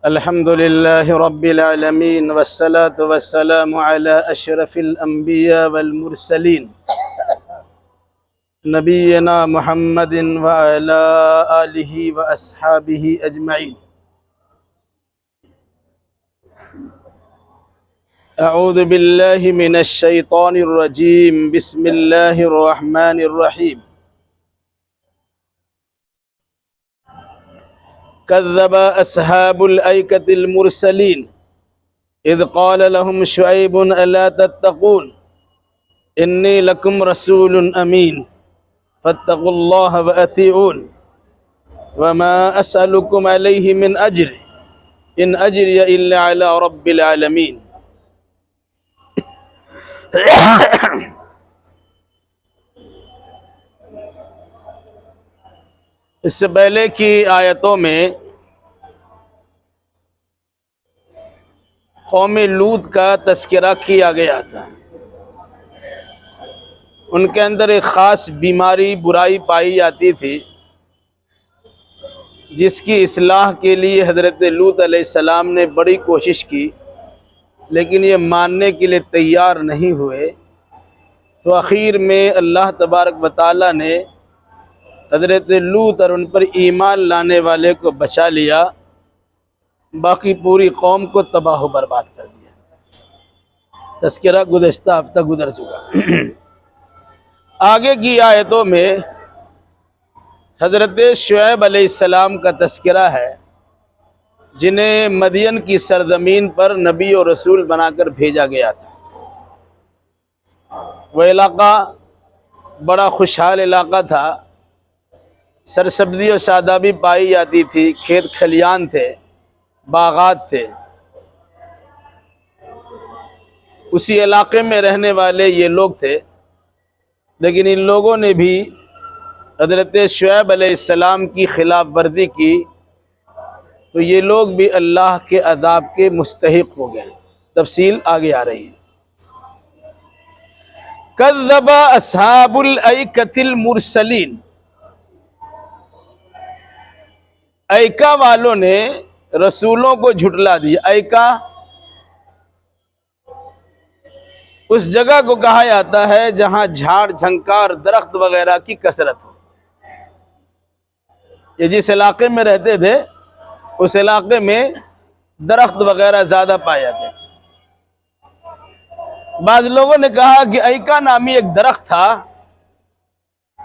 الحمد لله رب العالمين والصلاة والسلام على أشرف الأنبياء والمرسلين نبينا محمد وعلى آله وأصحابه أجمعين. أعوذ بالله من الشيطان الرجيم. بسم الله الرحمن الرحيم. كذب أصحاب الأيكة المرسلين إذ قال لهم شعيب ألا تتقون إني لكم رسول أمين فاتقوا الله وأطيعون وما أسألكم عليه من أجر إن أجري إلا على رب العالمين. اس سے پہلے کی آیتوں میں قوم لوط کا تذکرہ کیا گیا تھا. ان کے اندر ایک خاص بیماری برائی پائی جاتی تھی جس کی اصلاح کے لیے حضرت لوط علیہ السلام نے بڑی کوشش کی لیکن یہ ماننے کے لیے تیار نہیں ہوئے. تو آخر میں اللہ تبارک و تعالیٰ نے حضرت لوط اور ان پر ایمان لانے والے کو بچا لیا، باقی پوری قوم کو تباہ و برباد کر دیا. تذکرہ گزشتہ ہفتہ گزر چکا. آگے کی آیتوں میں حضرت شعیب علیہ السلام کا تذکرہ ہے جنہیں مدین کی سرزمین پر نبی و رسول بنا کر بھیجا گیا تھا. وہ علاقہ بڑا خوشحال علاقہ تھا، سرسبزی و شادابی پائی جاتی تھی، کھیت کھلیان تھے، باغات تھے. اسی علاقے میں رہنے والے یہ لوگ تھے، لیکن ان لوگوں نے بھی حضرت شعیب علیہ السلام کی خلاف ورزی کی تو یہ لوگ بھی اللہ کے عذاب کے مستحق ہو گئے. تفصیل آگے آ رہی ہے. کذب اصحاب الایکۃ المرسلین، ایکا والوں نے رسولوں کو جھٹلا دیا. ایکا اس جگہ کو کہا جاتا ہے جہاں جھاڑ جھنکار درخت وغیرہ کی کثرت ہو. یہ جس علاقے میں رہتے تھے اس علاقے میں درخت وغیرہ زیادہ پائے جاتے تھے. بعض لوگوں نے کہا کہ ایکا نامی ایک درخت تھا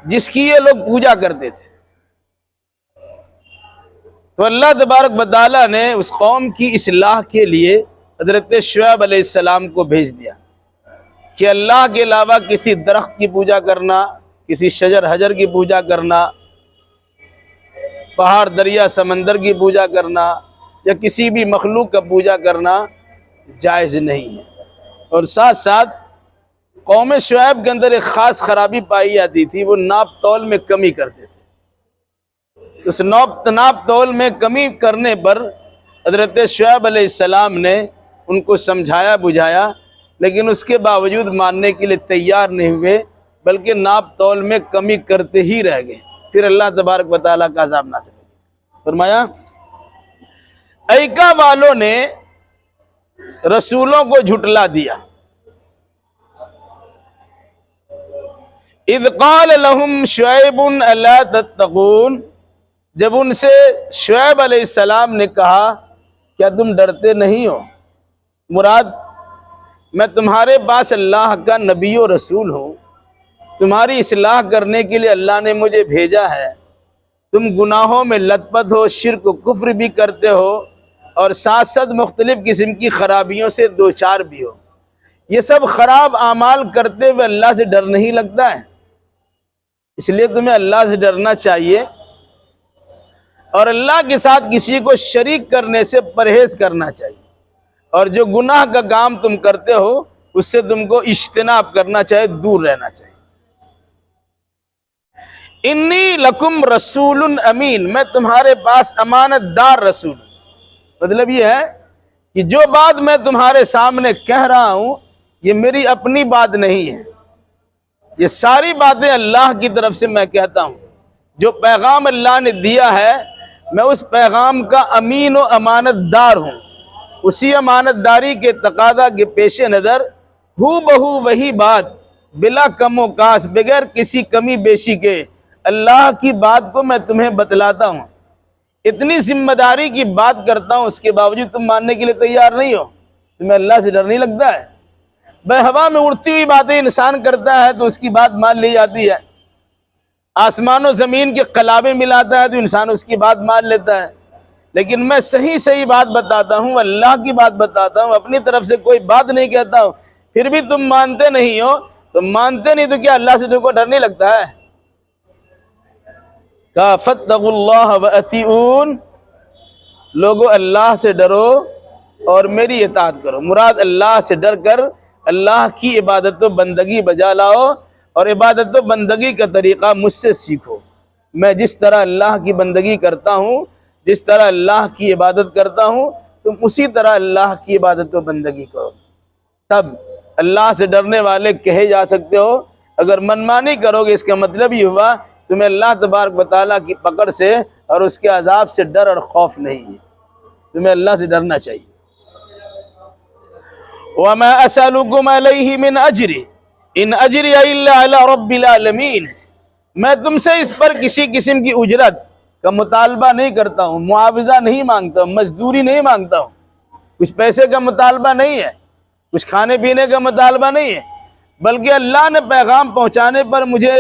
جس کی یہ لوگ پوجا کرتے تھے. تو اللہ تبارک و تعالیٰ نے اس قوم کی اصلاح کے لیے حضرت شعیب علیہ السلام کو بھیج دیا کہ اللہ کے علاوہ کسی درخت کی پوجا کرنا، کسی شجر حجر کی پوجا کرنا، پہاڑ دریا سمندر کی پوجا کرنا یا کسی بھی مخلوق کا پوجا کرنا جائز نہیں ہے. اور ساتھ ساتھ قوم شعیب کے اندر ایک خاص خرابی پائی جاتی تھی، وہ ناپ تول میں کمی کرتے تھے. اس ناپ تول میں کمی کرنے پر حضرت شعیب علیہ السلام نے ان کو سمجھایا بجھایا لیکن اس کے باوجود ماننے کے لیے تیار نہیں ہوئے، بلکہ ناپ تول میں کمی کرتے ہی رہ گئے. پھر اللہ تبارک و تعالیٰ کا عذاب نازل ہو گیا. فرمایا ایکا والوں نے رسولوں کو جھٹلا دیا. اذ قال لهم شعیب الا تتقون، جب ان سے شعیب علیہ السلام نے کہا کیا تم ڈرتے نہیں ہو؟ مراد میں تمہارے پاس اللہ کا نبی و رسول ہوں، تمہاری اصلاح کرنے کے لیے اللہ نے مجھے بھیجا ہے. تم گناہوں میں لت پت ہو، شرک و کفر بھی کرتے ہو اور ساتھ ساتھ مختلف قسم کی خرابیوں سے دوچار بھی ہو. یہ سب خراب اعمال کرتے ہوئے اللہ سے ڈر نہیں لگتا ہے؟ اس لیے تمہیں اللہ سے ڈرنا چاہیے اور اللہ کے ساتھ کسی کو شریک کرنے سے پرہیز کرنا چاہیے، اور جو گناہ کا کام تم کرتے ہو اس سے تم کو اجتناب کرنا چاہیے، دور رہنا چاہیے. انی لکم رسول امین، میں تمہارے پاس امانت دار رسول ہوں. مطلب یہ ہے کہ جو بات میں تمہارے سامنے کہہ رہا ہوں یہ میری اپنی بات نہیں ہے، یہ ساری باتیں اللہ کی طرف سے میں کہتا ہوں. جو پیغام اللہ نے دیا ہے میں اس پیغام کا امین و امانت دار ہوں، اسی امانت داری کے تقاضا کے پیش نظر ہو بہو وہی بات بلا کم و کاس بغیر کسی کمی بیشی کے اللہ کی بات کو میں تمہیں بتلاتا ہوں۔ اتنی ذمہ داری کی بات کرتا ہوں، اس کے باوجود تم ماننے کے لیے تیار نہیں ہو۔ تمہیں اللہ سے ڈر نہیں لگتا ہے؟ بے ہوا میں اڑتی ہوئی باتیں انسان کرتا ہے تو اس کی بات مان لی جاتی ہے، آسمان و زمین کے قلابے ملاتا ہے تو انسان اس کی بات مان لیتا ہے، لیکن میں صحیح بات بتاتا ہوں، اللہ کی بات بتاتا ہوں، اپنی طرف سے کوئی بات نہیں کہتا ہوں، پھر بھی تم مانتے نہیں ہو۔ تم مانتے نہیں تو کیا اللہ سے تم کو ڈر نہیں لگتا ہے؟ کہا فاتقوا اللہ واتقون، لوگو اللہ سے ڈرو اور میری اطاعت کرو۔ مراد اللہ سے ڈر کر اللہ کی عبادت و بندگی بجا لاؤ، اور عبادت و بندگی کا طریقہ مجھ سے سیکھو۔ میں جس طرح اللہ کی بندگی کرتا ہوں، جس طرح اللہ کی عبادت کرتا ہوں، تم اسی طرح اللہ کی عبادت و بندگی کرو، تب اللہ سے ڈرنے والے کہے جا سکتے ہو۔ اگر منمانی کرو گے اس کا مطلب یہ ہوا تمہیں اللہ تبارک و تعالیٰ کی پکڑ سے اور اس کے عذاب سے ڈر اور خوف نہیں ہے، تمہیں اللہ سے ڈرنا چاہیے۔ وَمَا أَسْأَلُكُمْ عَلَيْهِ مِنْ أَجْرٍ إِنْ أَجْرِيَ إِلَّا عَلَىٰ رَبِّ الْعَالَمِينَ، میں تم سے اس پر کسی قسم کی اجرت کا مطالبہ نہیں کرتا ہوں، معاوضہ نہیں مانگتا ہوں، مزدوری نہیں مانگتا ہوں، کچھ پیسے کا مطالبہ نہیں ہے، کچھ کھانے پینے کا مطالبہ نہیں ہے، بلکہ اللہ نے پیغام پہنچانے پر مجھے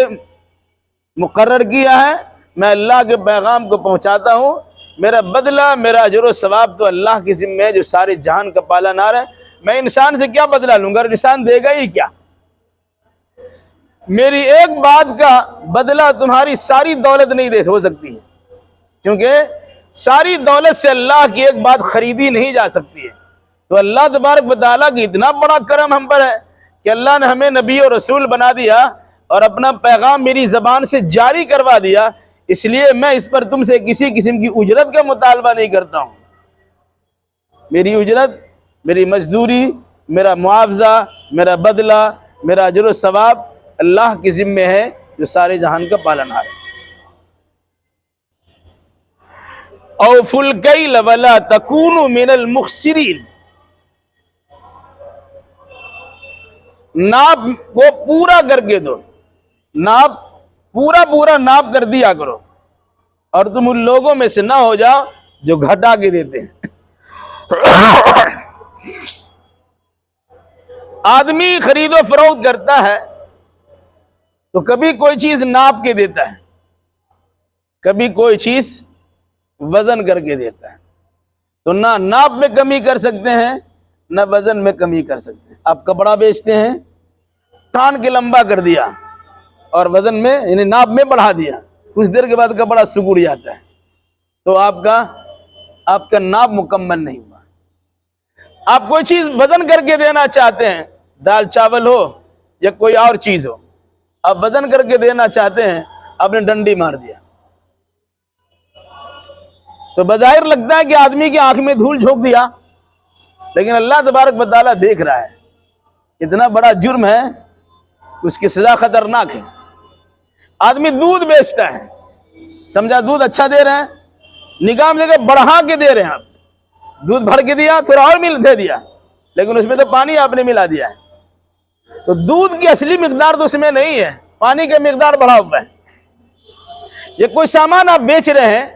مقرر کیا ہے، میں اللہ کے پیغام کو پہنچاتا ہوں، میرا بدلہ میرا اجر و ثواب تو اللہ کی ذمہ ہے جو سارے جہان کا پالنہار ہے۔ میں انسان سے کیا بدلہ لوں گا؟ انسان دے گا ہی کیا؟ میری ایک بات کا بدلہ تمہاری ساری دولت نہیں دے ہو سکتی ہے، کیونکہ ساری دولت سے اللہ کی ایک بات خریدی نہیں جا سکتی ہے۔ تو اللہ تبارک و تعالیٰ کی اتنا بڑا کرم ہم پر ہے کہ اللہ نے ہمیں نبی اور رسول بنا دیا اور اپنا پیغام میری زبان سے جاری کروا دیا، اس لیے میں اس پر تم سے کسی قسم کی اجرت کا مطالبہ نہیں کرتا ہوں۔ میری اجرت، میری مزدوری، میرا معاوضہ، میرا بدلہ، میرا اجر و ثواب اللہ کی ذمہ ہے جو سارے جہان کا پالنہار ہے۔ اوفوا الکیل ولا تکونوا من المخسرین، ناپ کو پورا کر کے دو، ناپ پورا ناپ کر دیا کرو، اور تم ان لوگوں میں سے نہ ہو جاؤ جو گھٹا کے دیتے ہیں۔ آدمی خرید و فروخت کرتا ہے تو کبھی کوئی چیز ناپ کے دیتا ہے، کبھی کوئی چیز وزن کر کے دیتا ہے، تو نہ ناپ میں کمی کر سکتے ہیں نہ وزن میں کمی کر سکتے ہیں۔ آپ کپڑا بیچتے ہیں، ٹان کے لمبا کر دیا اور وزن میں یعنی ناپ میں بڑھا دیا، کچھ دیر کے بعد کپڑا سکڑ جاتا ہے، تو آپ کا ناپ مکمل نہیں ہوا۔ آپ کوئی چیز وزن کر کے دینا چاہتے ہیں، دال چاول ہو یا کوئی اور چیز ہو، آپ وزن کر کے دینا چاہتے ہیں، آپ نے ڈنڈی مار دیا، تو بظاہر لگتا ہے کہ آدمی کی آنکھ میں دھول جھونک دیا، لیکن اللہ تبارک و تعالیٰ دیکھ رہا ہے، اتنا بڑا جرم ہے، اس کی سزا خطرناک ہے۔ آدمی دودھ بیچتا ہے، سمجھا دودھ اچھا دے رہے ہیں، نگاہ میں بڑھا کے دے رہے ہیں، آپ دودھ بھر کے دیا، تھوڑا اور دے دیا، لیکن اس میں تو پانی آپ نے ملا دیا ہے، تو دودھ کی اصلی مقدار تو اس میں نہیں ہے، پانی کا مقدار بڑھا ہوا ہے۔ یہ کوئی سامان آپ بیچ رہے ہیں،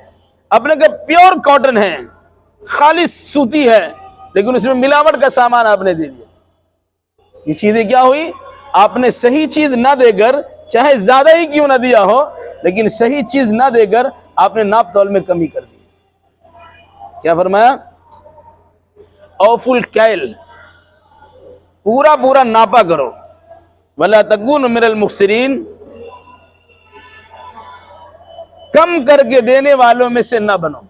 اپنے کا پیور کاٹن ہے، خالص سوتی ہے، لیکن اس میں ملاوٹ کا سامان آپ نے دے دیا۔ یہ چیزیں کیا ہوئی؟ آپ نے صحیح چیز نہ دے کر، چاہے زیادہ ہی کیوں نہ دیا ہو، لیکن صحیح چیز نہ دے کر آپ نے ناپ تول میں کمی کر دی۔ کیا فرمایا؟ اوفوا الکیل، پورا ناپا کرو، ولا تکونوا من المخسرین، کم کر کے دینے والوں میں سے نہ بنو۔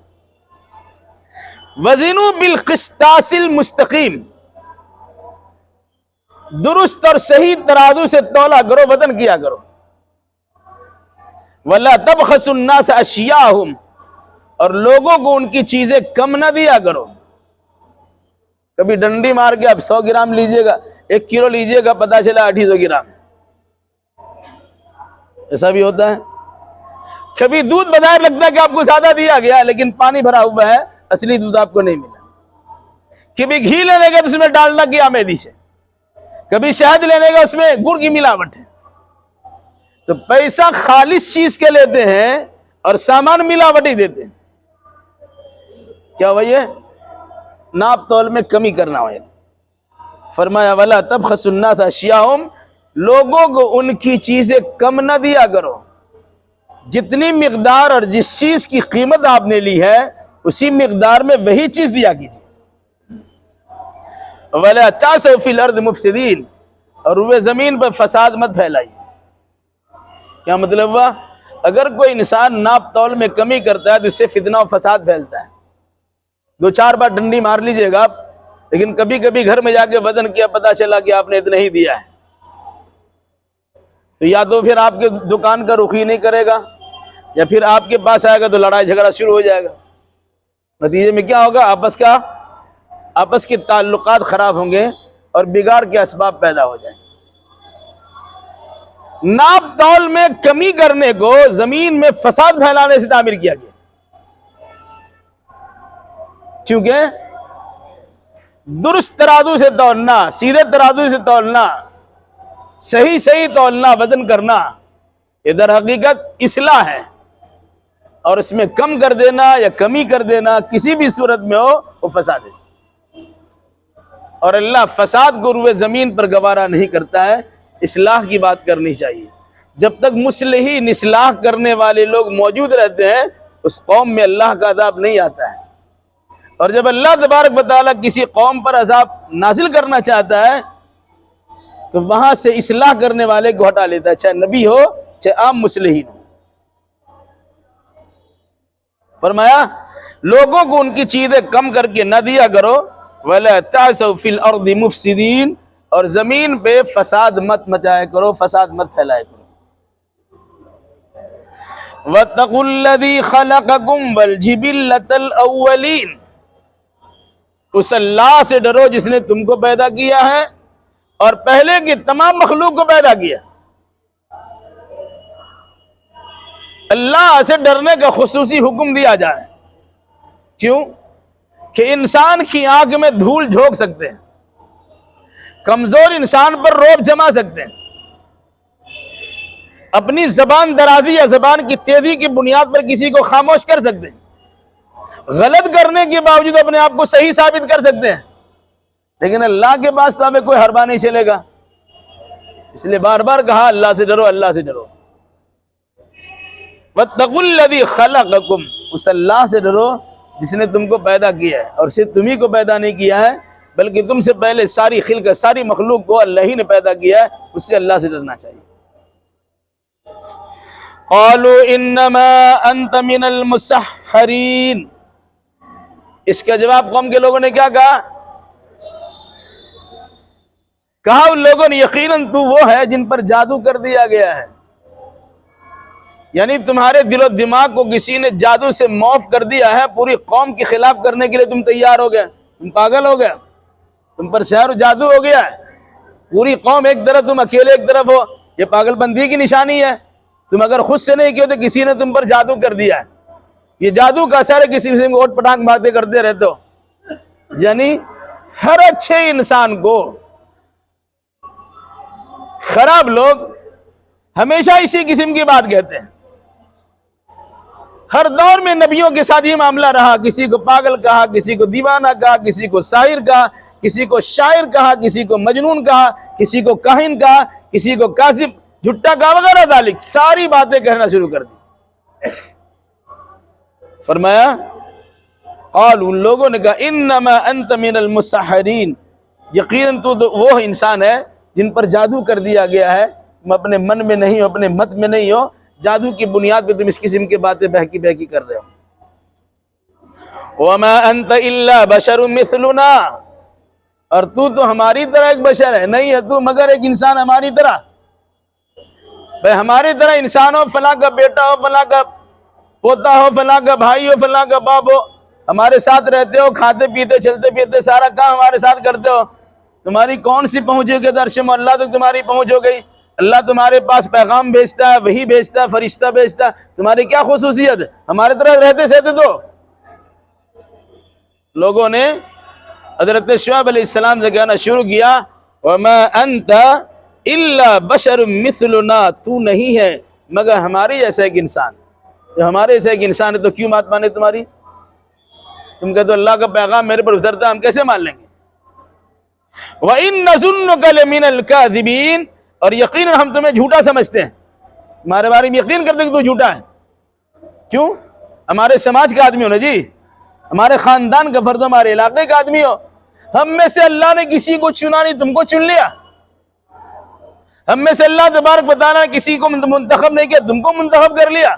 وزنوا بالقسطاس المستقیم، درست اور صحیح ترازو سے تولا کرو، وزن کیا کرو۔ ولا تبخسوا الناس اشیاءہم، اور لوگوں کو ان کی چیزیں کم نہ دیا کرو۔ کبھی ڈنڈی مار کے آپ 100 گرام لیجئے گا، 1 کلو لیجئے گا، پتا چلا 250 گرام، ایسا بھی ہوتا ہے۔ کبھی دودھ بظاہر لگتا ہے کہ آپ کو زیادہ دیا گیا لیکن پانی بھرا ہوا ہے، اصلی دودھ آپ کو نہیں ملا۔ کبھی گھی لینے کا تو اس میں ڈالنا کیا میدی سے، کبھی شہد لینے کا اس میں گڑ کی ملاوٹ ہے۔ تو پیسہ خالص چیز کے لیتے ہیں اور سامان ملاوٹی دیتے ہیں۔ کیا وہی ہے؟ ناپ تول میں کمی کرنا ہو۔ فرمایا وَلَا تَبْخَسُوا النَّاسَ أَشْيَاءَهُمْ، لوگوں کو ان کی چیزیں کم نہ دیا کرو، جتنی مقدار اور جس چیز کی قیمت آپ نے لی ہے اسی مقدار میں وہی چیز دیا کیجیے۔ وَلَا تَعْثَوْا فِي الْأَرْضِ مُفْسِدِينَ، اور روئے زمین پر فساد مت پھیلائیے۔ کیا مطلب ہوا؟ اگر کوئی انسان ناپ تول میں کمی کرتا ہے تو اس سے فتنہ و فساد پھیلتا ہے۔ 2-4 بار ڈنڈی مار لیجئے گا آپ، لیکن کبھی کبھی گھر میں جا کے وزن کیا پتا چلا کہ آپ نے اتنا ہی دیا ہے، تو یا تو پھر آپ کے دکان کا رخ ہی نہیں کرے گا، یا پھر آپ کے پاس آئے گا تو لڑائی جھگڑا شروع ہو جائے گا۔ نتیجے میں کیا ہوگا؟ آپس کے تعلقات خراب ہوں گے اور بگاڑ کے اسباب پیدا ہو جائیں گے۔ ناپ تول میں کمی کرنے کو زمین میں فساد پھیلانے سے تعبیر کیا گیا، چونکہ درست ترازو سے تولنا، سیدھے ترازو سے تولنا، صحیح تولنا، وزن کرنا، یہ در حقیقت اصلاح ہے، اور اس میں کم کر دینا یا کمی کر دینا کسی بھی صورت میں ہو وہ فساد ہے۔ اور اللہ فساد کو روئے زمین پر گوارا نہیں کرتا ہے۔ اصلاح کی بات کرنی چاہیے۔ جب تک مصلحین اصلاح کرنے والے لوگ موجود رہتے ہیں اس قوم میں اللہ کا عذاب نہیں آتا ہے، اور جب اللہ تبارک و تعالیٰ کسی قوم پر عذاب نازل کرنا چاہتا ہے تو وہاں سے اصلاح کرنے والے کو ہٹا لیتا ہے، چاہے نبی ہو چاہے عام مصلحین ہو۔ فرمایا لوگوں کو ان کی چیزیں کم کر کے نہ دیا کرو، وَلَا تَعْثَوْا فِي الْأَرْضِ مُفْسِدِينَ، اور زمین پہ فساد مت مچایا کرو، فساد مت پھیلایا کرو۔ وَاتَّقُوا الَّذِي خَلَقَكُمْ وَالْجِبِلَّةَ الْأَوَّلِينَ، اس اللہ سے ڈرو جس نے تم کو پیدا کیا ہے اور پہلے کی تمام مخلوق کو پیدا کیا۔ اللہ سے ڈرنے کا خصوصی حکم دیا جائے، کیوں کہ انسان کی آنکھ میں دھول جھونک سکتے ہیں، کمزور انسان پر رعب جما سکتے ہیں، اپنی زبان درازی یا زبان کی تیزی کی بنیاد پر کسی کو خاموش کر سکتے ہیں، غلط کرنے کے باوجود اپنے آپ کو صحیح ثابت کر سکتے ہیں، لیکن اللہ کے پاس تو ہمیں کوئی حربہ نہیں چلے گا۔ اس لیے بار بار کہا اللہ سے ڈرو، اللہ سے ڈرو۔ وَاتَّقُوا الَّذِي خَلَقَكُمْ، اس اللہ سے ڈرو جس نے تم کو پیدا کیا ہے، اور صرف تم ہی کو پیدا نہیں کیا ہے بلکہ تم سے پہلے ساری خلقت، ساری مخلوق کو اللہ ہی نے پیدا کیا ہے، اس سے اللہ سے ڈرنا چاہیے۔ قَالُوا إِنَّمَا أَنْتَ مِنَ الْمُسَحَّرِينَ، اس کا جواب قوم کے لوگوں نے کیا کہا؟ کہا ان لوگوں نے یقیناً تو وہ ہے جن پر جادو کر دیا گیا ہے، یعنی تمہارے دل و دماغ کو کسی نے جادو سے معاف کر دیا ہے، پوری قوم کے خلاف کرنے کے لیے تم تیار ہو گئے، تم پاگل ہو گئے، تم پر سحر و جادو ہو گیا ہے، پوری قوم ایک طرف تم اکیلے ایک طرف ہو، یہ پاگل بندی کی نشانی ہے۔ تم اگر خود سے نہیں کیے تو کسی نے تم پر جادو کر دیا ہے، یہ جادو کا اثر ہے، کسی سے اوٹ پٹانگ مارتے کرتے رہتے ہو۔ یعنی ہر اچھے انسان کو خراب لوگ ہمیشہ اسی قسم کی بات کہتے ہیں۔ ہر دور میں نبیوں کے ساتھ یہ معاملہ رہا، کسی کو پاگل کہا، کسی کو دیوانہ کہا، کسی کو ساحر کہا، کسی کو شاعر کہا، کسی کو مجنون کہا، کسی کو کاہن کہا، کسی کو کاذب، جھٹا کہا، وغیرہ ذالک، ساری باتیں کہنا شروع کر دی۔ فرمایا قالوا، ان لوگوں نے کہا انما انت من المسحرین، یقیناً تو وہ انسان ہے جن پر جادو کر دیا گیا ہے، تم اپنے من میں نہیں ہو، اپنے مت میں نہیں ہو، جادو کی بنیاد پہ تم اس قسم کی باتیں بہکی بہکی کر رہے ہو۔ وما انت الا بشر مثلنا، اور تو ہماری طرح ایک بشر ہے، نہیں ہے تو مگر ایک انسان ہماری طرح۔ بھائی ہماری طرح انسان ہو، فلاں کا بیٹا ہو، فلاں کا پوتا ہو، فلاں کا بھائی ہو، فلاں کا باپ ہو، ہمارے ساتھ رہتے ہو، کھاتے پیتے چلتے پھرتے سارا کام ہمارے ساتھ کرتے ہو، تمہاری کون سی پہنچ ہو گئی عرش مولا تک تمہاری پہنچ ہو گئی، اللہ تمہارے پاس پیغام بھیجتا ہے، وحی بھیجتا ہے، فرشتہ بھیجتا ہے، تمہاری کیا خصوصیت ہے؟ ہمارے طرح رہتے سہتے تو لوگوں نے حضرت شعیب علیہ السلام سے کہنا شروع کیا وَمَا أَنْتَ إِلَّا بَشَرٌ مِثْلُنَا، تو نہیں ہے مگر ہمارے جیسا ایک انسان، جو ہمارے جیسا ایک انسان ہے تو کیوں بات مانے تمہاری؟ تم کہتے ہو اللہ کا پیغام میرے پر اترتا، ہم کیسے مان لیں گے؟ وَإِن نَظُنُّكَ لَمِنَ الْكَاذِبِينَ، اور یقیناً ہم تمہیں جھوٹا سمجھتے ہیں، تمہارے بارے میں یقین کرتے کہ تو جھوٹا ہے۔ کیوں؟ ہمارے سماج کا آدمی ہو نا جی، ہمارے خاندان کا فرد، ہمارے علاقے کا آدمی ہو، ہم میں سے اللہ نے کسی کو چنا نہیں، تم کو چن لیا۔ ہم میں سے اللہ تبارک و تعالیٰ نے کسی کو منتخب نہیں کیا، تم کو منتخب کر لیا۔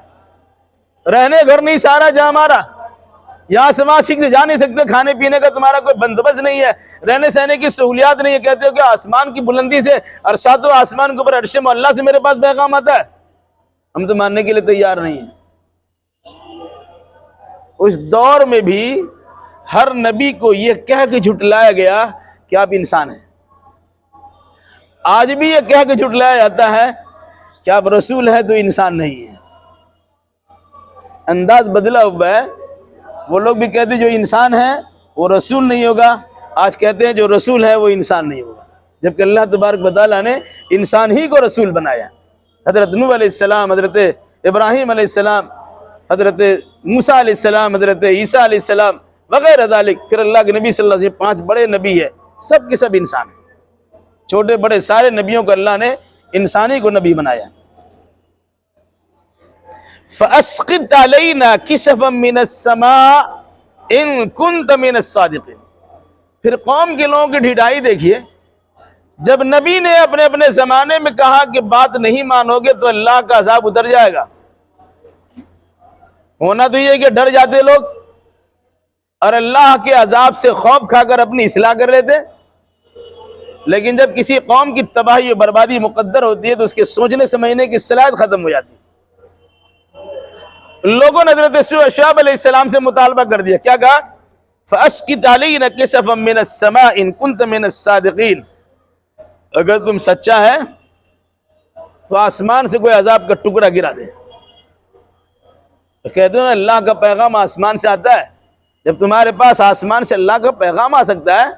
رہنے گھر نہیں سارا جہاں ہمارا، یہاں سماج سکھ سے جا نہیں سکتے، کھانے پینے کا تمہارا کوئی بندوبست نہیں ہے، رہنے سہنے کی سہولیات نہیں ہے، کہتے ہو کہ آسمان کی بلندی سے اور ساتوں آسمان کے اوپر عرش معلیٰ سے میرے پاس پیغام آتا ہے، ہم تو ماننے کے لیے تیار نہیں ہیں۔ اس دور میں بھی ہر نبی کو یہ کہہ کے جھٹلایا گیا کہ آپ انسان ہیں۔ آج بھی یہ کہہ کے جھٹلایا جاتا ہے کہ آپ رسول ہیں تو انسان نہیں ہیں۔ انداز بدلا ہوا ہے، وہ لوگ بھی کہتے ہیں جو انسان ہے وہ رسول نہیں ہوگا، آج کہتے ہیں جو رسول ہے وہ انسان نہیں ہوگا، جبکہ اللہ تبارک و تعالیٰ نے انسان ہی کو رسول بنایا۔ حضرت نوح علیہ السلام، حضرت ابراہیم علیہ السلام، حضرت موسیٰ علیہ السلام، حضرت عیسیٰ علیہ السلام وغیرہ ذالک، پھر اللہ کے نبی صلی اللہ علیہ وسلم 5 بڑے نبی ہے، سب کے سب انسان ہیں، چھوٹے بڑے سارے نبیوں کو اللہ نے انسانی کو نبی بنایا۔ فَأَسْقِطْ عَلَيْنَا كِسَفًا مِّنَ السَّمَاءِ إِن كُنتَ مِنَ الصَّادِقِينَ۔ پھر قوم کے لوگوں کی ڈھیٹائی دیکھیے، جب نبی نے اپنے اپنے زمانے میں کہا کہ بات نہیں مانو گے تو اللہ کا عذاب اتر جائے گا، ہونا تو یہ کہ ڈر جاتے لوگ اور اللہ کے عذاب سے خوف کھا کر اپنی اصلاح کر لیتے، لیکن جب کسی قوم کی تباہی و بربادی مقدر ہوتی ہے تو اس کے سوچنے سمجھنے کی صلاحیت ختم ہو جاتی ہے۔ لوگوں نے حضرت شعیب علیہ السلام سے مطالبہ کر دیا، کیا کہا؟ فَأَسْقِطْ عَلَيْنَا كِسَفًا مِّنَ السَّمَاءِ إِن كُنتَ مِنَ الصَّادِقِينَ، اگر تم سچا ہے تو آسمان سے کوئی عذاب کا ٹکڑا گرا دے۔ تو کہتے ہیں اللہ کا پیغام آسمان سے آتا ہے، جب تمہارے پاس آسمان سے اللہ کا پیغام آ سکتا ہے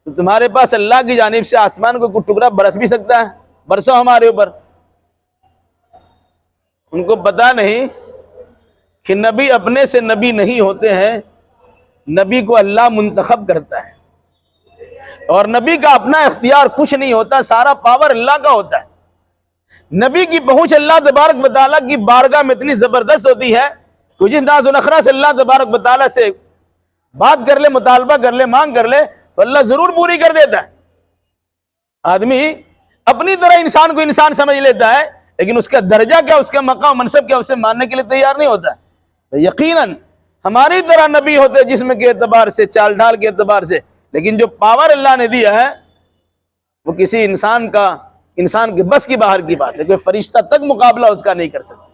تو تمہارے پاس اللہ کی جانب سے آسمان کو کوئی ٹکڑا برس بھی سکتا ہے، برسو ہمارے اوپر۔ ان کو پتا نہیں کہ نبی اپنے سے نبی نہیں ہوتے ہیں، نبی کو اللہ منتخب کرتا ہے، اور نبی کا اپنا اختیار کچھ نہیں ہوتا، سارا پاور اللہ کا ہوتا ہے۔ نبی کی پہنچ اللہ تبارک و تعالیٰ کی بارگاہ میں اتنی زبردست ہوتی ہے کہ جس ناز و نخرہ سے اللہ تبارک و تعالیٰ سے بات کر لے، مطالبہ کر لے، مانگ کر لے تو اللہ ضرور پوری کر دیتا ہے۔ آدمی اپنی طرح انسان کو انسان سمجھ لیتا ہے، لیکن اس کا درجہ کیا، اس کا مقام منصب کیا، اسے ماننے کے لیے تیار نہیں ہوتا ہے۔ یقیناً ہماری طرح نبی ہوتے جسم کے اعتبار سے، چال ڈھال کے اعتبار سے، لیکن جو پاور اللہ نے دیا ہے وہ کسی انسان کے بس کی باہر کی بات ہے، کوئی فرشتہ تک مقابلہ اس کا نہیں کر سکتا۔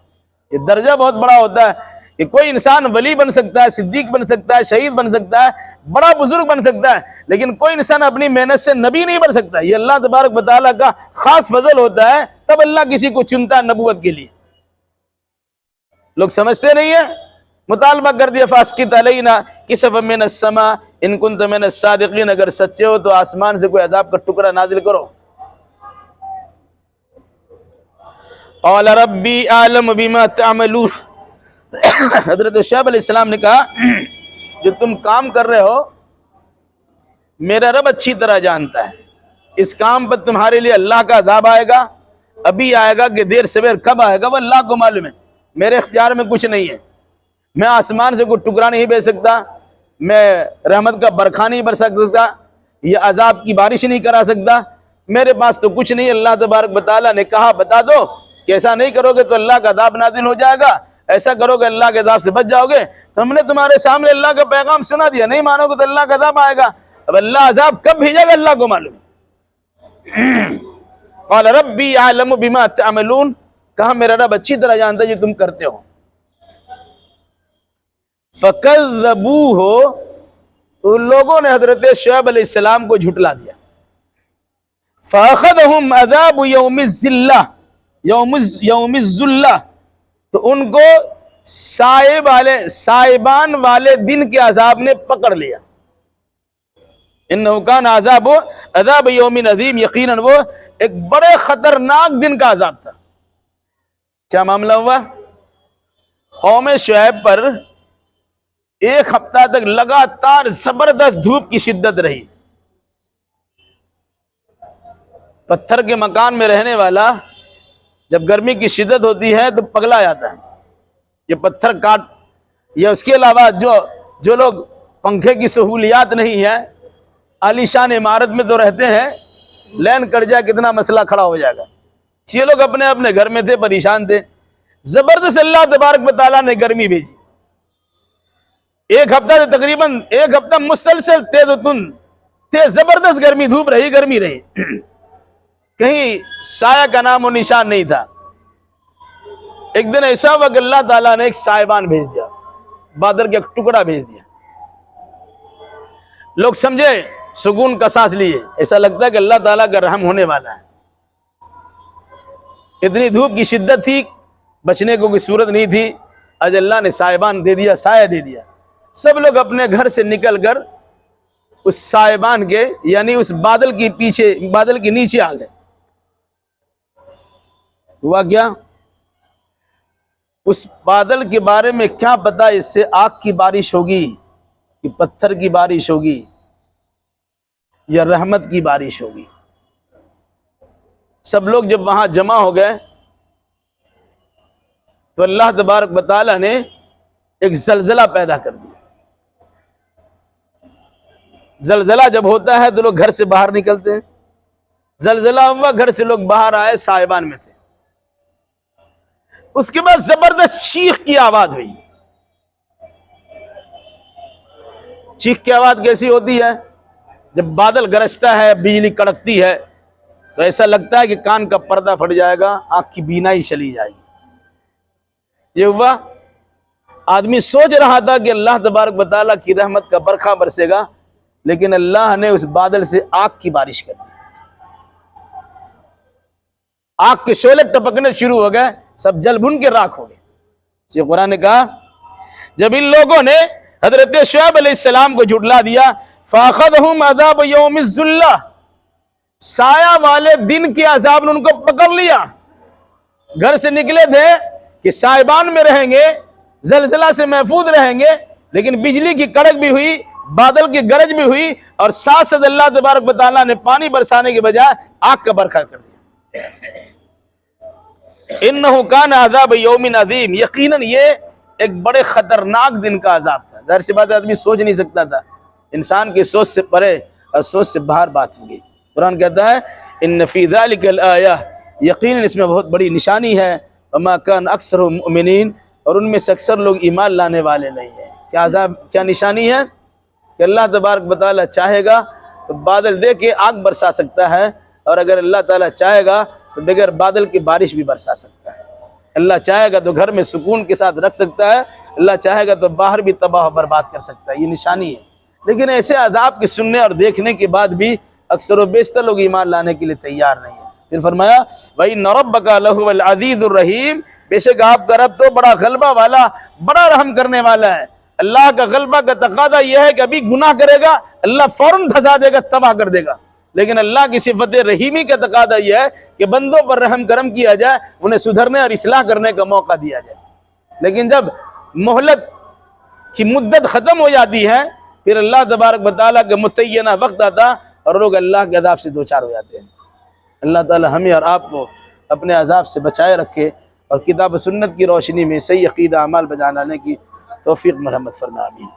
یہ درجہ بہت بڑا ہوتا ہے کہ کوئی انسان ولی بن سکتا ہے، صدیق بن سکتا ہے، شہید بن سکتا ہے، بڑا بزرگ بن سکتا ہے، لیکن کوئی انسان اپنی محنت سے نبی نہیں بن سکتا۔ یہ اللہ تبارک و تعالیٰ کا خاص فضل ہوتا ہے، تب اللہ کسی کو چنتا ہے نبوت کے لیے۔ لوگ سمجھتے نہیں ہیں، مطالبہ کر دیا فاسقط علینا کسفا من السماء ان کنت من الصادقین، اگر سچے ہو تو آسمان سے کوئی عذاب کا ٹکڑا نازل کرو۔ قال ربی اعلم بما تعملون، حضرت شعیب علیہ السلام نے کہا جو تم کام کر رہے ہو میرا رب اچھی طرح جانتا ہے، اس کام پر تمہارے لیے اللہ کا عذاب آئے گا، ابھی آئے گا کہ دیر سویر کب آئے گا وہ اللہ کو معلوم ہے، میرے اختیار میں کچھ نہیں ہے، میں آسمان سے کوئی ٹکڑا نہیں بھیج سکتا، میں رحمت کا برکھا نہیں برسا سکتا، یہ عذاب کی بارش نہیں کرا سکتا، میرے پاس تو کچھ نہیں۔ اللہ تبارک و تعالیٰ نے کہا بتا دو کہ ایسا نہیں کرو گے تو اللہ کا عذاب نازل ہو جائے گا، ایسا کرو گے اللہ کے عذاب سے بچ جاؤ گے، تو ہم نے تمہارے سامنے اللہ کا پیغام سنا دیا، نہیں مانو گے تو اللہ کا عذاب آئے گا، اب اللہ عذاب کب بھیجے گا اللہ کو معلوم ہے۔ قال ربی اعلم بما تعملون، کہا میرا رب اچھی طرح جانتا ہے جو تم کرتے ہو۔ فَكَذَّبُوهُ، تو لوگوں نے حضرت شعیب علیہ السلام کو جھٹلا دیا۔ فَأَخَذَهُمْ عَذَابُ يَوْمِ الذِّلَّةِ یوم الذلہ، تو ان کو سائبان والے دن کے عذاب نے پکڑ لیا. اِنَّهُ كَانَ عذاب یوم عظیم، یقیناً وہ ایک بڑے خطرناک دن کا عذاب تھا. کیا معاملہ ہوا؟ قوم شعیب پر ایک ہفتہ تک لگاتار زبردست دھوپ کی شدت رہی. پتھر کے مکان میں رہنے والا جب گرمی کی شدت ہوتی ہے تو پگلا جاتا ہے. یہ پتھر کاٹ، یا اس کے علاوہ جو لوگ پنکھے کی سہولیات نہیں ہے، عالیشان عمارت میں تو رہتے ہیں، لین کٹ جائے کتنا مسئلہ کھڑا ہو جائے گا. یہ لوگ اپنے اپنے گھر میں تھے، پریشان تھے. زبردست اللہ تبارک و تعالیٰ نے گرمی بھیجی. ایک ہفتہ سے تقریباً ایک ہفتہ مسلسل تیز زبردست گرمی رہی. کہیں سایہ کا نام و نشان نہیں تھا. ایک دن ایسا ہوا کہ اللہ تعالیٰ نے ایک سائبان بھیج دیا، بادل کا ایک ٹکڑا بھیج دیا. لوگ سمجھے، سکون کا سانس لیے. ایسا لگتا ہے کہ اللہ تعالیٰ کا رحم ہونے والا ہے. اتنی دھوپ کی شدت تھی، بچنے کو کوئی صورت نہیں تھی. آج اللہ نے سائبان دے دیا، سایہ دے دیا. سب لوگ اپنے گھر سے نکل کر اس سائبان کے، یعنی اس بادل کے نیچے آ گئے. ہوا کیا؟ اس بادل کے بارے میں کیا پتا اس سے آگ کی بارش ہوگی کہ پتھر کی بارش ہوگی یا رحمت کی بارش ہوگی. سب لوگ جب وہاں جمع ہو گئے تو اللہ تبارک و تعالیٰ نے ایک زلزلہ پیدا کر دیا. زلزلہ جب ہوتا ہے تو لوگ گھر سے باہر نکلتے ہیں. زلزلہ ہوا، گھر سے لوگ باہر آئے، سائبان میں تھے. اس کے بعد زبردست چیخ کی آواز ہوئی. چیخ کی آواز کیسی ہوتی ہے؟ جب بادل گرجتا ہے، بجلی کڑکتی ہے تو ایسا لگتا ہے کہ کان کا پردہ پھٹ جائے گا، آنکھ کی بینائی چلی جائے گی. یہ ہوا. آدمی سوچ رہا تھا کہ اللہ تبارک و تعالیٰ کی رحمت کا برکھا برسے گا، لیکن اللہ نے اس بادل سے آگ کی بارش کر دی. آگ کے شعلے ٹپکنے شروع ہو گئے، سب جل بھن کے راکھ ہو گئے. یہ قرآن نے کہا جب ان لوگوں نے حضرت شعیب علیہ السلام کو جھٹلا دیا، فَأَخَذَهُمْ عَذَابُ يَوْمِ الذُّلَّةِ، سایہ والے دن کے عذاب نے ان کو پکڑ لیا. گھر سے نکلے تھے کہ سائبان میں رہیں گے، زلزلہ سے محفوظ رہیں گے، لیکن بجلی کی کڑک بھی ہوئی، بادل کی گرج بھی ہوئی، اور ساتھ ساتھ اللہ تبارک و تعالیٰ نے پانی برسانے کے بجائے آگ کا برکھا کر دیا. اِنَّهُ كَانَ عَذَابَ يَوْمٍ عَظِيمٍ، یقیناً یہ ایک بڑے خطرناک دن کا عذاب تھا. ظاہر سی بات ہے، آدمی سوچ نہیں سکتا تھا. انسان کی سوچ سے پرے اور سوچ سے باہر بات ہو گئی. قرآن کہتا ہے اِنَّ فِي ذَلِكَ الْآيَةَ، یقیناً اس میں بہت بڑی نشانی ہے. وَمَا كَانَ أَكْثَرُهُم مُؤْمِنِينَ، اور ان میں سے اکثر لوگ ایمان لانے والے نہیں ہیں. کیا نشانی ہے؟ کہ اللہ تبارک و تعالیٰ چاہے گا تو بادل دے کے آگ برسا سکتا ہے، اور اگر اللہ تعالیٰ چاہے گا تو بغیر بادل کی بارش بھی برسا سکتا ہے. اللہ چاہے گا تو گھر میں سکون کے ساتھ رکھ سکتا ہے، اللہ چاہے گا تو باہر بھی تباہ و برباد کر سکتا ہے. یہ نشانی ہے. لیکن ایسے عذاب کے سننے اور دیکھنے کے بعد بھی اکثر و بیشتر لوگ ایمان لانے کے لیے تیار نہیں ہیں. پھر فرمایا وَإِنَّ رَبَّكَ لَهُوَ الْعَزِيزُ الرَّحِيمُ، بے شک آپ کا رب تو بڑا غلبہ والا، بڑا رحم کرنے والا ہے. اللہ کا غلبہ کا تقاضا یہ ہے کہ ابھی گناہ کرے گا اللہ فوراً دھسا دے گا، تباہ کر دے گا. لیکن اللہ کی صفت رحیمی کا تقاضا یہ ہے کہ بندوں پر رحم کرم کیا جائے، انہیں سدھرنے اور اصلاح کرنے کا موقع دیا جائے. لیکن جب مہلت کی مدت ختم ہو جاتی ہے، پھر اللہ تبارک و تعالیٰ کا متعینہ وقت آتا اور لوگ اللہ کے عذاب سے دوچار ہو جاتے ہیں. اللہ تعالیٰ ہمیں اور آپ کو اپنے عذاب سے بچائے رکھے اور کتاب و سنت کی روشنی میں صحیح عقیدہ اعمال بجا لانے کی توفیق مرحمت فرما. آمین.